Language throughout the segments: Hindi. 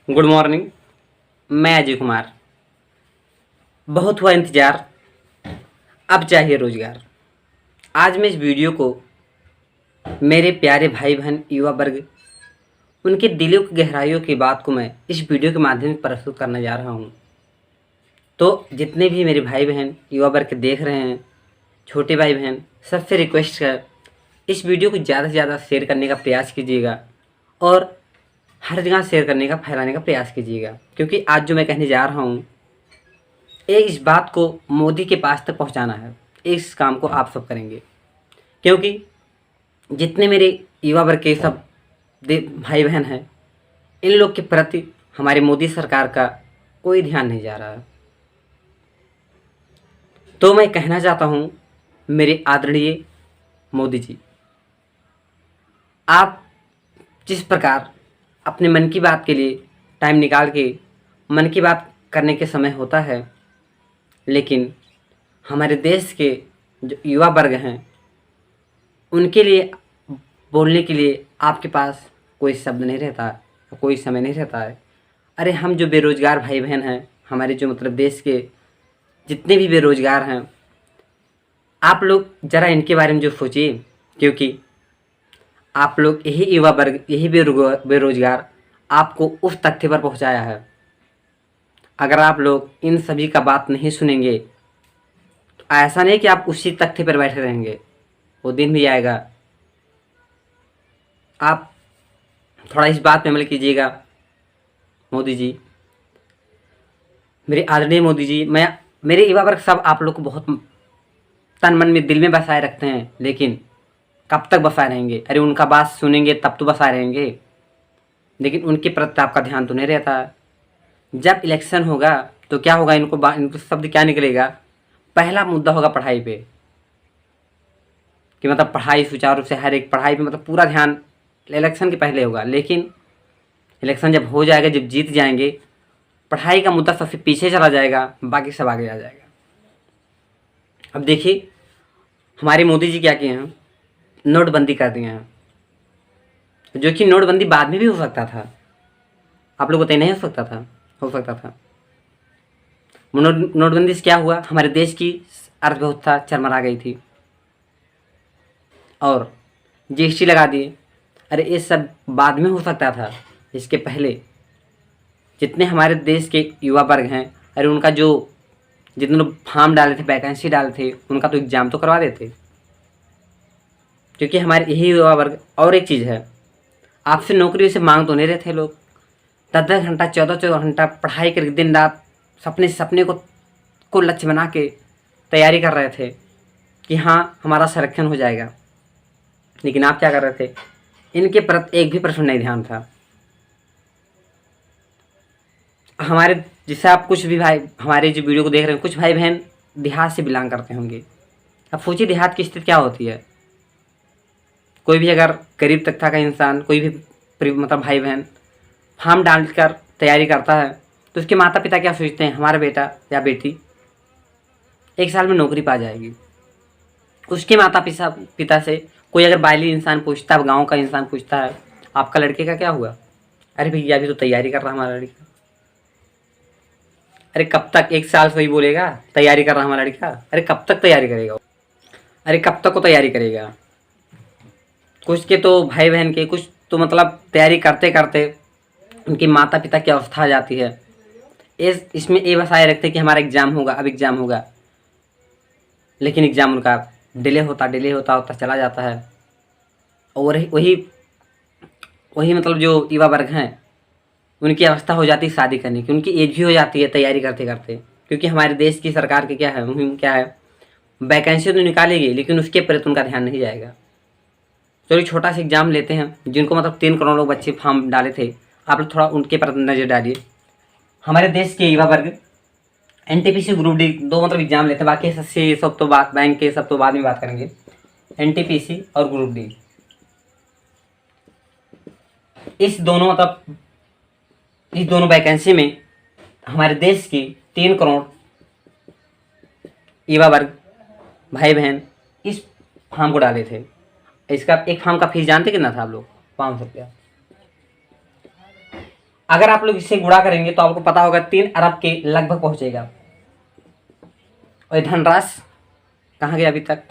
Good morning. मैं अजय कुमार। बहुत हुआ इंतज़ार, अब चाहिए रोज़गार। आज मैं इस वीडियो को मेरे प्यारे भाई बहन युवा वर्ग, उनके दिलों की गहराइयों की बात को मैं इस वीडियो के माध्यम से प्रस्तुत करने जा रहा हूँ। तो जितने भी मेरे भाई बहन युवा वर्ग देख रहे हैं, छोटे भाई बहन, सबसे रिक्वेस्ट है इस वीडियो को ज़्यादा से ज़्यादा शेयर करने का प्रयास कीजिएगा और हर जगह शेयर करने का, फैलाने का प्रयास कीजिएगा। क्योंकि आज जो मैं कहने जा रहा हूँ, इस बात को मोदी के पास तक पहुंचाना है। इस काम को आप सब करेंगे, क्योंकि जितने मेरे युवा वर्ग के सब भाई बहन हैं, इन लोग के प्रति हमारी मोदी सरकार का कोई ध्यान नहीं जा रहा है। तो मैं कहना चाहता हूं, मेरे आदरणीय मोदी जी, आप जिस प्रकार अपने मन की बात के लिए टाइम निकाल के मन की बात करने के समय होता है, लेकिन हमारे देश के जो युवा वर्ग हैं, उनके लिए बोलने के लिए आपके पास कोई शब्द नहीं रहता, कोई समय नहीं रहता है। अरे हम जो बेरोज़गार भाई बहन हैं, हमारे जो मतलब देश के जितने भी बेरोज़गार हैं, आप लोग ज़रा इनके बारे में जो सोचिए, क्योंकि आप लोग यही युवा वर्ग, यही बेरोज़गार आपको उस तथ्य पर पहुंचाया है। अगर आप लोग इन सभी का बात नहीं सुनेंगे तो ऐसा नहीं कि आप उसी तख्ते पर बैठे रहेंगे, वो दिन भी आएगा। आप थोड़ा इस बात पे अमल कीजिएगा मोदी जी, मेरे आदरणीय मोदी जी। मेरे युवा वर्ग सब आप लोग को बहुत तन मन में, दिल में बसाए रखते हैं, लेकिन कब तक बसाए रहेंगे? अरे उनका बात सुनेंगे तब तो बसाए रहेंगे, लेकिन उनके प्रति आपका ध्यान तो नहीं रहता। जब इलेक्शन होगा तो क्या होगा? इनको शब्द क्या निकलेगा? पहला मुद्दा होगा पढ़ाई पे, कि मतलब पढ़ाई सुचारू रूप से, हर एक पढ़ाई पे मतलब पूरा ध्यान इलेक्शन के पहले होगा। लेकिन इलेक्शन जब हो जाएगा, जब जीत जाएंगे, पढ़ाई का मुद्दा सबसे पीछे चला जाएगा, बाकी सब आगे आ जाएगा। अब देखिए हमारे मोदी जी क्या किए हैं, नोटबंदी कर दिए हैं, जो कि नोटबंदी बाद में भी हो सकता था। आप लोग बताइए, नहीं हो सकता था? हो सकता था। नोटबंदी से क्या हुआ? हमारे देश की अर्थव्यवस्था चरमरा गई थी और जीएसटी लगा दिए। अरे ये सब बाद में हो सकता था, इसके पहले जितने हमारे देश के युवा वर्ग हैं, अरे उनका जो जितने लोग फॉर्म डाले थे, वैकेंसी डाले थे, उनका तो एग्ज़ाम तो करवा देते। क्योंकि हमारे यही युवा वर्ग, और एक चीज़ है, आपसे नौकरी से मांग तो नहीं रहे थे लोग। 10-10 घंटा, 14-14 घंटा पढ़ाई करके दिन रात सपने को लक्ष्य बना के तैयारी कर रहे थे कि हाँ हमारा संरक्षण हो जाएगा। लेकिन आप क्या कर रहे थे? इनके प्रति एक भी प्रश्न नहीं ध्यान था। हमारे जैसे आप कुछ भी भाई, हमारे जो वीडियो को देख रहे हैं, कुछ भाई बहन देहात से बिलोंग करते होंगे। अब सोचिए देहात की स्थिति क्या होती है। कोई भी अगर गरीब तबका का इंसान, कोई भी मतलब भाई बहन फॉर्म डालकर तैयारी करता है, तो उसके माता पिता क्या सोचते हैं? हमारा बेटा या बेटी 1 साल में नौकरी पा जाएगी। उसके माता पिता से कोई अगर बाहरी इंसान पूछता है, गाँव का इंसान पूछता है, आपका लड़के का क्या हुआ? अरे भैया अभी तो तैयारी कर रहा हमारा लड़का। अरे कब तक? 1 साल से ही बोलेगा तैयारी कर रहा हमारा लड़का। अरे कब तक तैयारी करेगा? अरे कब तक वो तैयारी करेगा? कुछ के तो भाई बहन के, कुछ तो मतलब तैयारी करते करते उनके माता पिता की अवस्था आ जाती है। इसमें ये बसाए रखते कि हमारा एग्ज़ाम होगा, अब एग्ज़ाम होगा, लेकिन एग्ज़ाम उनका डिले होता चला जाता है। और वही वही मतलब जो युवा वर्ग हैं, उनकी अवस्था हो जाती है शादी करने की, उनकी एज भी हो जाती है तैयारी करते करते। क्योंकि हमारे देश की सरकार की क्या है, मुहिम क्या है, वैकेंसी तो निकालेगी, लेकिन उसके प्रति उनका ध्यान नहीं जाएगा। चलो छोटा सा एग्जाम लेते हैं, जिनको मतलब 3 करोड़ लोग बच्चे फॉर्म डाले थे, आप लोग थोड़ा उनके पर नज़र डालिए। हमारे देश के युवा वर्ग एनटीपीसी ग्रुप डी 2 मतलब एग्जाम लेते हैं, बाकी एसएससी सब तो बात, बैंक के सब तो बाद में बात करेंगे। एनटीपीसी और ग्रुप डी, इस दोनों वैकेंसी में हमारे देश की 3 करोड़ युवा वर्ग भाई बहन इस फॉर्म को डाले थे। इसका एक फॉर्म का फीस जानते कितना था आप लोग? 500 रुपया। अगर आप लोग इससे गुणा करेंगे तो आपको पता होगा 3 अरब के लगभग पहुंचेगा। और धनराशि कहाँ गया अभी तक?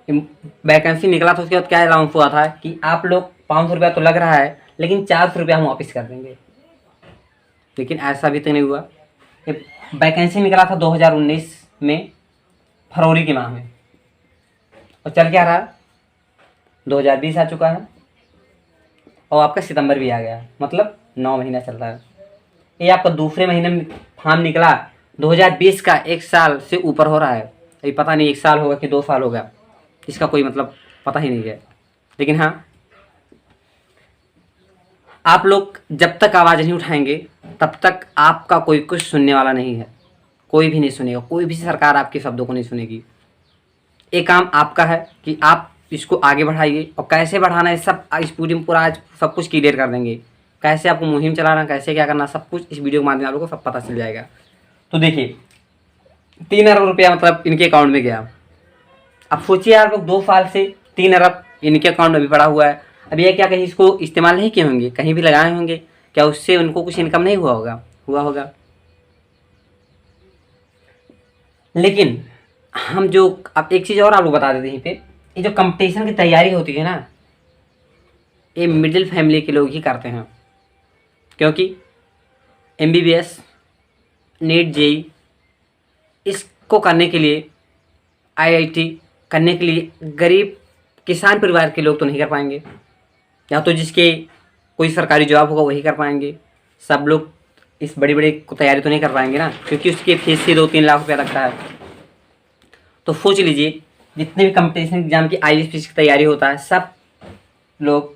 वैकेंसी निकला था, उसके बाद क्या अनाउंस हुआ था कि आप लोग 500 रुपया तो लग रहा है लेकिन 400 रुपया हम वापस कर देंगे, लेकिन ऐसा अभी तक नहीं हुआ। वैकेंसी निकला था 2019 में, फरवरी के माह में, और चल क्या रहा, 2020 आ चुका है और आपका सितंबर भी आ गया, मतलब 9 महीना चल रहा है। ये आपका दूसरे महीने में फॉर्म निकला, 2020 का 1 साल से ऊपर हो रहा है। अभी पता नहीं 1 साल होगा कि 2 साल होगा, इसका कोई मतलब पता ही नहीं है। लेकिन हाँ, आप लोग जब तक आवाज़ नहीं उठाएंगे तब तक आपका कोई कुछ सुनने वाला नहीं है, कोई भी नहीं सुनेगा, कोई भी सरकार आपके शब्दों को नहीं सुनेगी। ये काम आपका है कि आप इसको आगे बढ़ाइए, और कैसे बढ़ाना है सब इस पूरी में पूरा आज सब कुछ क्लियर कर देंगे। कैसे आपको मुहिम चलाना, कैसे क्या करना, सब कुछ इस वीडियो के माध्यम से आप लोगों को सब पता चल जाएगा। तो देखिए 3 अरब रुपया मतलब इनके अकाउंट में गया। अब सोचिए आप लोग 2 साल से 3 अरब इनके अकाउंट में भी पड़ा हुआ है। अब ये क्या कहीं इसको इस्तेमाल नहीं किए होंगे, कहीं भी लगाए होंगे, क्या उससे उनको कुछ इनकम नहीं हुआ होगा? हुआ होगा। लेकिन हम जो, अब एक चीज़ और आप लोग बता देते हैं, पे ये जो कंपटीशन की तैयारी होती है ना, ये मिडिल फैमिली के लोग ही करते हैं, क्योंकि MBBS, नीट, जेई इसको करने के लिए, IIT करने के लिए गरीब किसान परिवार के लोग तो नहीं कर पाएंगे, या तो जिसके कोई सरकारी जॉब होगा वही कर पाएंगे। सब लोग इस बड़ी बड़ी तैयारी तो नहीं कर पाएंगे ना, क्योंकि उसके फीस से 2-3 लाख रुपया लगता है। तो सोच लीजिए जितने भी कंपटीशन एग्जाम की IELTS की तैयारी होता है, सब लोग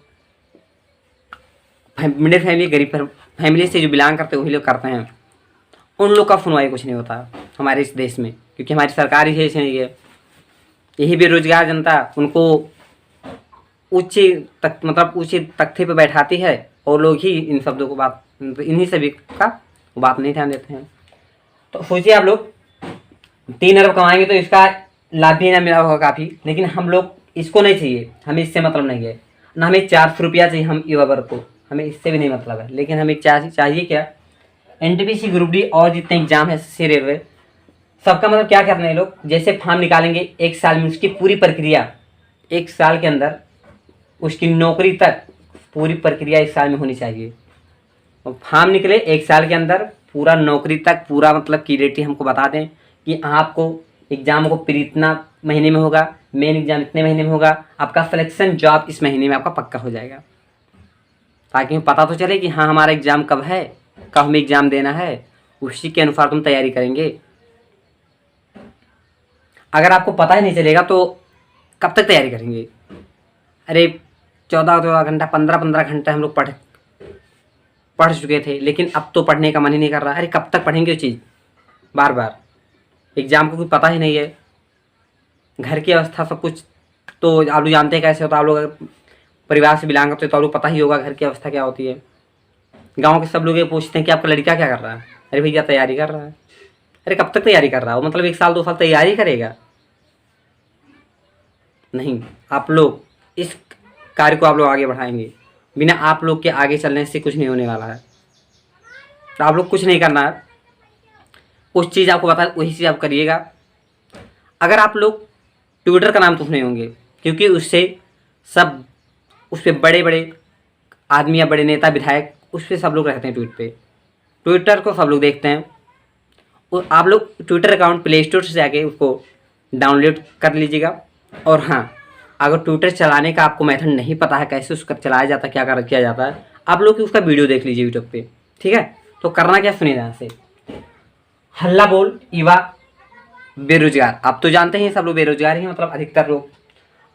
मिडिल फैमिली, गरीब फैमिली से जो बिलोंग करते हैं वही लोग करते हैं। उन लोग का सुनवाई कुछ नहीं होता हमारे इस देश में, क्योंकि हमारी सरकार ही ऐसी नहीं है। यही बेरोजगार जनता उनको ऊंचे तक, मतलब ऊंचे तख्ते पे बैठाती है, और लोग ही इन शब्दों को बात, इन्हीं सभी का बात नहीं ध्यान देते हैं। तो सोचिए आप लोग 3 अरब कमाएंगे तो इसका लाभ भी ना मिला होगा काफ़ी, लेकिन हम लोग इसको नहीं चाहिए, हमें इससे मतलब नहीं है ना, हमें 400 रुपया चाहिए हम युवा वर्ग को, हमें इससे भी नहीं मतलब है। लेकिन हमें चाहिए क्या, NTPC, ग्रुप डी और जितने एग्जाम है, SSC, रेलवे, सबका मतलब क्या करना है, लोग जैसे फॉर्म निकालेंगे 1 साल में, उसकी पूरी प्रक्रिया 1 साल के अंदर, उसकी नौकरी तक पूरी प्रक्रिया 1 साल में होनी चाहिए। और फॉर्म निकले 1 साल के अंदर, पूरा नौकरी तक पूरा मतलब क्लियरिटी हमको बता दें कि आपको एग्ज़ाम को फिर इतना महीने में होगा, मेन एग्ज़ाम इतने महीने में होगा, आपका सिलेक्शन जॉब इस महीने में आपका पक्का हो जाएगा, ताकि हमें पता तो चले कि हाँ हमारा एग्ज़ाम कब है, कब हमें एग्ज़ाम देना है, उसी के अनुसार तुम तैयारी करेंगे। अगर आपको पता ही नहीं चलेगा तो कब तक तैयारी करेंगे? अरे 14-14 घंटा, 15-15 घंटे हम लोग पढ़ चुके थे, लेकिन अब तो पढ़ने का मन ही नहीं कर रहा। अरे कब तक पढ़ेंगे वो चीज़ बार बार? एग्ज़ाम को कुछ पता ही नहीं है, घर की अवस्था सब कुछ तो आप लोग जानते हैं कैसे होता है। आप लोग परिवार से बिलोंग करते हो तो आप लोग पता ही होगा घर की अवस्था क्या होती है। गाँव के सब लोग ये पूछते हैं कि आपका लड़का क्या कर रहा है? अरे भैया तैयारी कर रहा है। अरे कब तक तैयारी कर रहा हो? मतलब 1 साल 2 साल तैयारी करेगा? नहीं, आप लोग इस कार्य को आप लोग आगे बढ़ाएंगे, बिना आप लोग के आगे चलने से कुछ नहीं होने वाला है। तो आप लोग कुछ नहीं करना है, उस चीज़ आपको बता वही चीज़ आप करिएगा। अगर आप लोग ट्विटर का नाम तो सुने होंगे, क्योंकि उससे सब, उस पर बड़े बड़े आदमी या बड़े नेता विधायक उस पर सब लोग रहते हैं ट्विटर को सब लोग देखते हैं। और आप लोग ट्विटर अकाउंट प्ले स्टोर से जाके उसको डाउनलोड कर लीजिएगा। और हाँ, अगर ट्विटर चलाने का आपको मेथड नहीं पता है, कैसे उसका चलाया जाता है, क्या किया जाता है, आप लोग उसका वीडियो देख लीजिए यूट्यूब पे, ठीक है। तो करना क्या, सुनिए ध्यान से। हल्ला बोल युवा बेरोजगार, आप तो जानते हैं सब लोग बेरोजगार ही, मतलब अधिकतर लोग।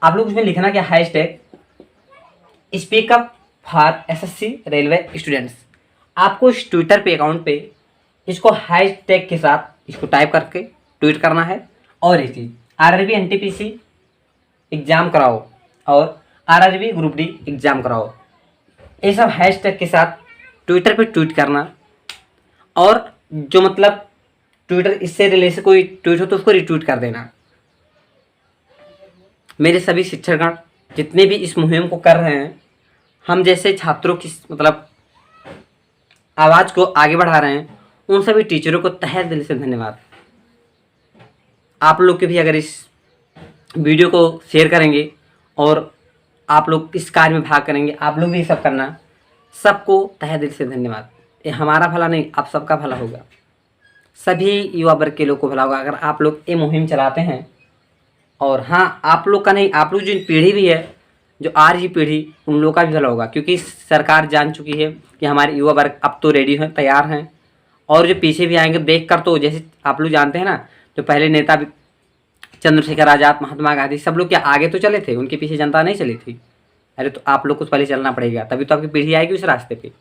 आप लोग उसमें लिखना क्या, hashtag speak up for SSC railway students. आपको इस ट्विटर पे अकाउंट पे इसको हैशटैग के साथ इसको टाइप करके ट्वीट करना है। और एक चीज़, RRB NTPC एग्ज़ाम कराओ और RRB ग्रुप डी एग्ज़ाम कराओ, ये सब हैशटैग के साथ ट्विटर पे ट्वीट करना। और जो मतलब ट्विटर इससे रिलेटेड कोई ट्वीट हो तो उसको रिट्वीट कर देना। मेरे सभी शिक्षकगण जितने भी इस मुहिम को कर रहे हैं, हम जैसे छात्रों की मतलब आवाज़ को आगे बढ़ा रहे हैं, उन सभी टीचरों को तहे दिल से धन्यवाद। आप लोग के भी अगर इस वीडियो को शेयर करेंगे और आप लोग इस कार्य में भाग करेंगे, आप लोग भी सब करना, सबको तहे दिल से धन्यवाद। ये हमारा भला नहीं, आप सबका भला होगा, सभी युवा वर्ग के लोग को भला होगा अगर आप लोग ये मुहिम चलाते हैं। और हाँ, आप लोग का नहीं, आप लोग जो पीढ़ी भी है, जो आ रही पीढ़ी, उन लोगों का भी भला होगा, क्योंकि सरकार जान चुकी है कि हमारे युवा वर्ग अब तो रेडी हैं, तैयार हैं। और जो पीछे भी आएंगे देख कर, तो जैसे आप लोग जानते हैं ना, जो पहले नेता चंद्रशेखर आज़ाद, महात्मा गांधी, सब लोग क्या आगे तो चले थे, उनके पीछे जनता नहीं चली थी। अरे तो आप लोग को पहले चलना पड़ेगा, तभी तो आपकी पीढ़ी आएगी उस रास्ते पे।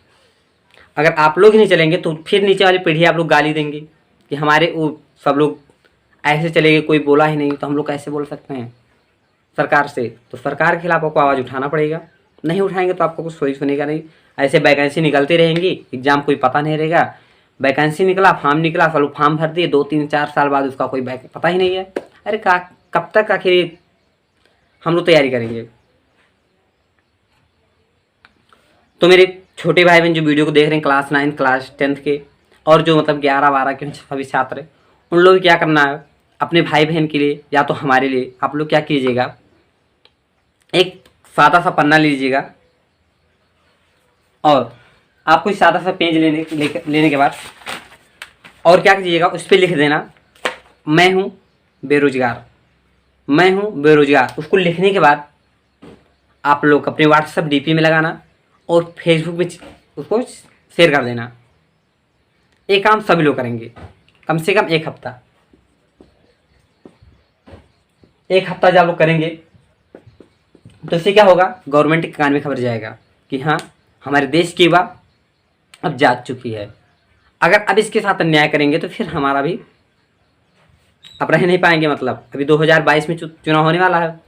अगर आप लोग ही नहीं चलेंगे तो फिर नीचे वाली पीढ़ी आप लोग गाली देंगे कि हमारे वो सब लोग ऐसे चलेंगे, कोई बोला ही नहीं, तो हम लोग कैसे बोल सकते हैं सरकार से। तो सरकार के खिलाफ आपको आवाज़ उठाना पड़ेगा, नहीं उठाएंगे तो आपको कुछ सोच सुनेगा नहीं। ऐसे वैकेंसी निकलती रहेंगी, एग्जाम कोई पता नहीं रहेगा। वैकेंसी निकला, फॉर्म निकला, सब लोग फॉर्म भर दिए, 2-3-4 साल बाद उसका कोई पता ही नहीं है। अरे कब तक आखिर हम लोग तैयारी करेंगे। तो मेरे छोटे भाई बहन जो वीडियो को देख रहे हैं, क्लास 9 क्लास 10 के, और जो मतलब 11-12 के सभी छात्र, उन लोग क्या करना है, अपने भाई बहन के लिए या तो हमारे लिए आप लोग क्या कीजिएगा, एक सादा सा पन्ना लीजिएगा और आपको इस सादा सा पेज लेने के बाद और क्या कीजिएगा, उस पर लिख देना मैं हूँ बेरोजगार, मैं हूँ बेरोजगार। उसको लिखने के बाद आप लोग अपने व्हाट्सएप डीपी में लगाना और फेसबुक में उसको शेयर कर देना। ये काम सभी लोग करेंगे, कम से कम एक हफ्ता जब आप लोग करेंगे तो इससे क्या होगा, गवर्नमेंट के कान में खबर जाएगा कि हाँ, हमारे देश की युवा अब जाग चुकी है। अगर अब इसके साथ अन्याय करेंगे तो फिर हमारा भी अब रह नहीं पाएंगे। मतलब अभी 2022 में चुनाव होने वाला है,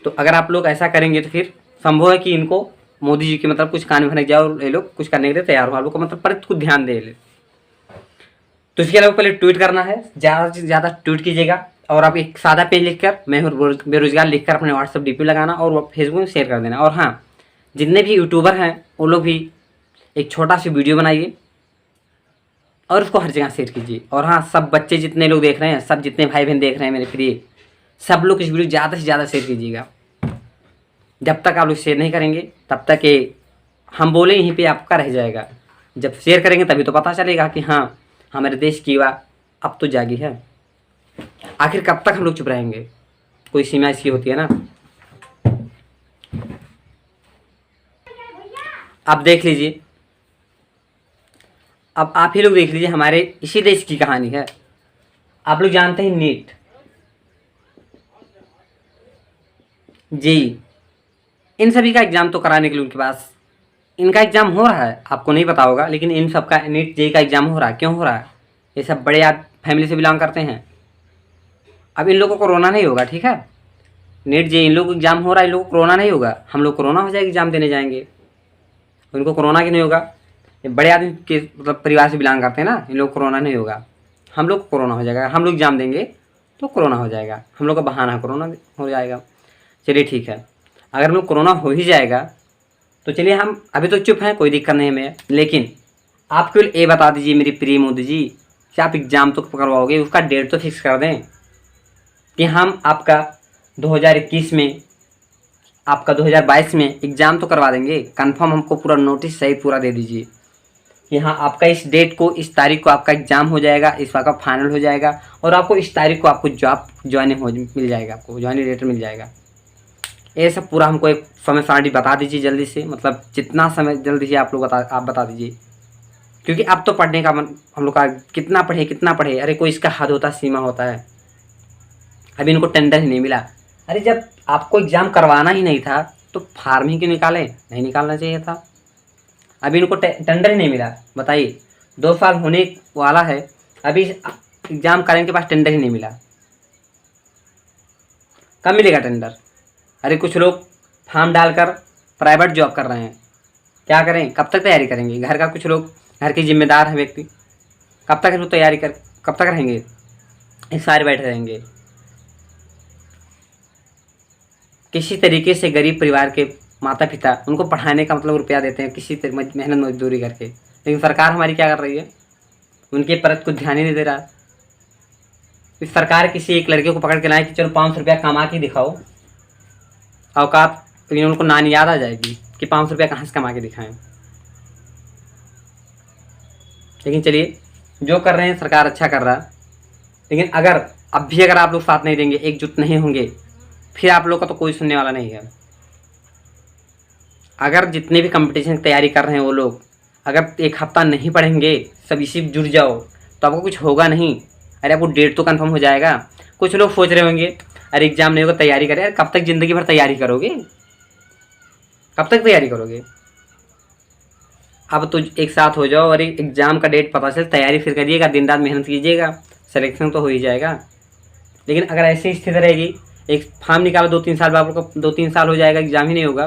तो अगर आप लोग ऐसा करेंगे तो फिर संभव है कि इनको मोदी जी के मतलब कुछ कान में भनक जाए और ये लोग कुछ करने के लिए तैयार हो। आप लोग को मतलब पर कुछ ध्यान दे ले। तो इसके अलावा पहले ट्वीट करना है, ज़्यादा से ज़्यादा ट्वीट कीजिएगा और आप एक सादा पेज लिखकर मैं बेरोजगार लिखकर अपने व्हाट्सएप डीपी लगाना और फेसबुक में शेयर कर देना। और हाँ, जितने भी यूट्यूबर हैं वो लोग भी एक छोटा सी वीडियो बनाइए और उसको हर जगह शेयर कीजिए। और हाँ, सब बच्चे जितने लोग देख रहे हैं, सब जितने भाई बहन देख रहे हैं मेरे प्रिय, सब लोग इस वीडियो ज़्यादा से ज़्यादा शेयर कीजिएगा। जब तक आप लोग शेयर नहीं करेंगे तब तक ये हम बोले यहीं पे आपका रह जाएगा। जब शेयर करेंगे तभी तो पता चलेगा कि हाँ, हमारे देश की युवा अब तो जागी है। आखिर कब तक हम लोग चुप रहेंगे, कोई सीमा इसकी होती है ना। आप देख लीजिए, अब आप ही लोग देख लीजिए, हमारे इसी देश की कहानी है। आप लोग जानते हैं नीट, जी, इन सभी का एग्ज़ाम तो कराने के लिए उनके पास, इनका एग्ज़ाम हो रहा है, आपको नहीं पता होगा, लेकिन इन सब का नीट जेई का एग्ज़ाम हो रहा है। क्यों हो रहा है? ये सब बड़े फैमिली से बिलोंग करते हैं। अब इन लोगों को कोरोना नहीं होगा, ठीक है। नीट जेई इन लोगों को एग्ज़ाम हो रहा है, इन लोगों को कोरोना नहीं होगा। हम लोग कोरोना हो जाएगा, एग्ज़ाम देने जाएंगे, उनको कोरोना क्यों नहीं होगा? ये बड़े आदमी के मतलब परिवार से बिलोंग करते हैं ना, इन लोग कोरोना नहीं होगा, हम लोग को कोरोना हो जाएगा। हम लोग एग्ज़ाम देंगे तो कोरोना हो जाएगा, हम लोग का बहाना है, कोरोना हो जाएगा। चलिए ठीक है, अगर हम लोग कोरोना हो ही जाएगा तो चलिए हम अभी तो चुप हैं, कोई दिक्कत नहीं हमें। लेकिन आप केवल ये बता दीजिए मेरी प्रिय मोदी जी कि आप एग्ज़ाम तो करवाओगे, उसका डेट तो फिक्स कर दें कि हम आपका 2021 में, आपका 2022 में एग्ज़ाम तो करवा देंगे। कंफर्म हमको पूरा नोटिस सही पूरा दे दीजिए कि हाँ, आपका इस डेट को, इस तारीख को आपका एग्ज़ाम हो जाएगा, इस बार का फाइनल हो जाएगा और आपको इस तारीख को आपको जॉब ज्वाइनिंग मिल जाएगा, आपको ज्वाइनिंग लेटर मिल जाएगा। ये सब पूरा हमको एक समय सारणी बता दीजिए जल्दी से, मतलब जितना समय जल्दी से आप बता दीजिए, क्योंकि अब तो पढ़ने का मन हम लोग का, कितना पढ़े, अरे कोई इसका हद होता है, सीमा होता है। अभी इनको टेंडर ही नहीं मिला। अरे जब आपको एग्ज़ाम करवाना ही नहीं था तो फार्म ही क्यों निकाले? नहीं निकालना चाहिए था। अभी इनको टेंडर ही नहीं मिला, बताइए, 2 साल होने वाला है, अभी एग्ज़ाम करने के पास टेंडर ही नहीं मिला। कब मिलेगा टेंडर? अरे कुछ लोग फॉर्म डालकर प्राइवेट जॉब कर रहे हैं, क्या करें, कब तक तैयारी करेंगे? घर का कुछ लोग, घर के जिम्मेदार हैं व्यक्ति, कब तक लोग तैयारी कब तक रहेंगे? एक सारे बैठे रहेंगे। किसी तरीके से गरीब परिवार के माता पिता उनको पढ़ाने का मतलब रुपया देते हैं, किसी मेहनत मजदूरी करके, लेकिन सरकार हमारी क्या कर रही है, उनके परत को ध्यान ही नहीं दे रहा। इस सरकार किसी एक लड़के को पकड़ के लाए कि चलो 500 रुपया कमा के दिखाओ, औकात, लेकिन उनको नानी याद आ जाएगी कि 500 रुपया कहाँ से कमा के दिखाएं। लेकिन चलिए, जो कर रहे हैं सरकार अच्छा कर रहा है, लेकिन अगर आप लोग साथ नहीं देंगे, एकजुट नहीं होंगे, फिर आप लोग का तो कोई सुनने वाला नहीं है। अगर जितने भी कंपटीशन की तैयारी कर रहे हैं वो लोग अगर एक हफ्ता नहीं पढ़ेंगे, सब इसी जुड़ जाओ, तो आपको कुछ होगा नहीं। अरे आपको डेट तो कंफर्म हो जाएगा। कुछ लोग सोच रहे होंगे अरे एग्जाम नहीं होगा, तैयारी करें। अरे कब तक ज़िंदगी भर तैयारी करोगे, कब तक तैयारी करोगे? अब तो एक साथ हो जाओ और एग्ज़ाम का डेट पता चल, तैयारी फिर करिएगा, दिन रात मेहनत कीजिएगा, सिलेक्शन तो हो ही जाएगा। लेकिन अगर ऐसी स्थिति रहेगी, एक फॉर्म निकालो 2-3 साल बाद, आपको 2-3 साल हो जाएगा, एग्ज़ाम ही नहीं होगा,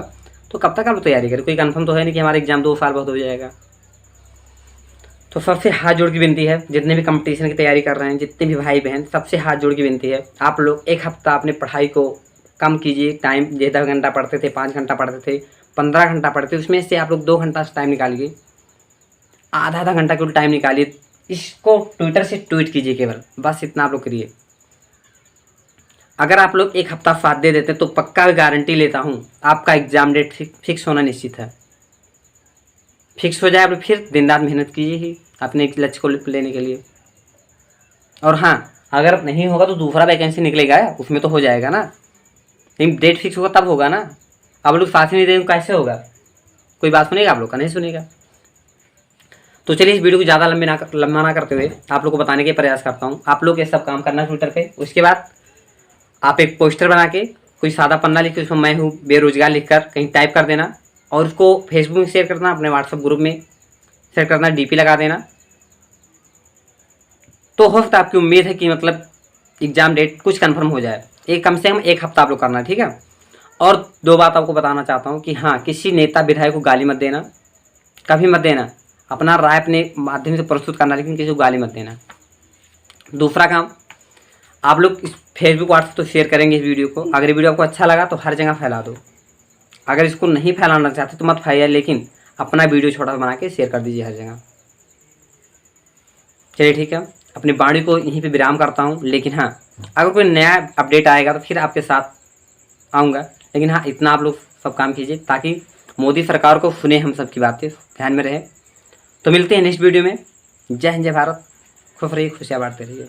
तो कब तक आप तैयारी करें? कोई कंफर्म तो है नहीं कि हमारा एग्ज़ाम 2 साल बाद हो जाएगा। तो सबसे हाथ जोड़ की विनती है, जितने भी कंपटीशन की तैयारी कर रहे हैं, जितने भी भाई बहन, सबसे हाथ जोड़ की विनती है, आप लोग एक हफ्ता अपनी पढ़ाई को कम कीजिए। टाइम 10 घंटा पढ़ते थे, 5 घंटा पढ़ते थे, 15 घंटा पढ़ते थे, उसमें से आप लोग 2 घंटा टाइम निकालिए, आधा घंटा केवल टाइम निकालिए, इसको ट्विटर से ट्वीट कीजिए केवल, बस इतना आप लोग करिए। अगर आप लोग एक हफ्ता साथ दे देते तो पक्का गारंटी लेता हूँ आपका एग्ज़ाम डेट फिक्स होना निश्चित है। फिक्स हो जाए, आप फिर दिन रात मेहनत कीजिए ही अपने लक्ष्य को लेने के लिए। और हाँ, अगर नहीं होगा तो दूसरा वैकेंसी निकलेगा, उसमें तो हो जाएगा ना, लेकिन डेट फिक्स होगा तब होगा ना। आप लोग साथ ही नहीं देंगे कैसे होगा? कोई बात सुनेगा आप लोग का? नहीं सुनेगा। तो चलिए, इस वीडियो को ज़्यादा लंबा ना करते हुए आप लोग को बताने के प्रयास करता हूँ। आप लोग ये सब काम करना ट्विटर पे। उसके बाद आप एक पोस्टर बना के कोई सादा पन्ना लिख के उसमें मैं हूँ बेरोजगार लिखकर कहीं टाइप कर देना, और उसको फेसबुक में शेयर करना, अपने व्हाट्सएप ग्रुप में शेयर करना, डीपी लगा देना। तो हो सकता है, आपकी उम्मीद है कि मतलब एग्ज़ाम डेट कुछ कंफर्म हो जाए। एक कम से कम एक हफ्ता आप लोग करना, ठीक है। और 2 बात आपको बताना चाहता हूँ कि हाँ, किसी नेता विधायक को गाली मत देना, कभी मत देना। अपना राय अपने माध्यम से प्रस्तुत करना, लेकिन किसी को गाली मत देना। दूसरा काम, आप लोग इस फेसबुक व्हाट्सएप तो शेयर करेंगे इस वीडियो को। अगर ये वीडियो आपको अच्छा लगा तो हर जगह फैला दो। अगर इसको नहीं फैलाना चाहते तो मत फैलाइए, लेकिन अपना वीडियो छोटा बना के शेयर कर दीजिए हर जगह। चलिए ठीक है, अपनी वाणी को यहीं पे विराम करता हूँ। लेकिन हाँ, अगर कोई नया अपडेट आएगा तो फिर आपके साथ आऊँगा। लेकिन हाँ, इतना आप लोग सब काम कीजिए ताकि मोदी सरकार को सुने हम सब की बातें, ध्यान में रहे। तो मिलते हैं नेक्स्ट वीडियो में। जय हिंद, जय भारत, खुश रहिए, खुशियाँ बांटते रहिए।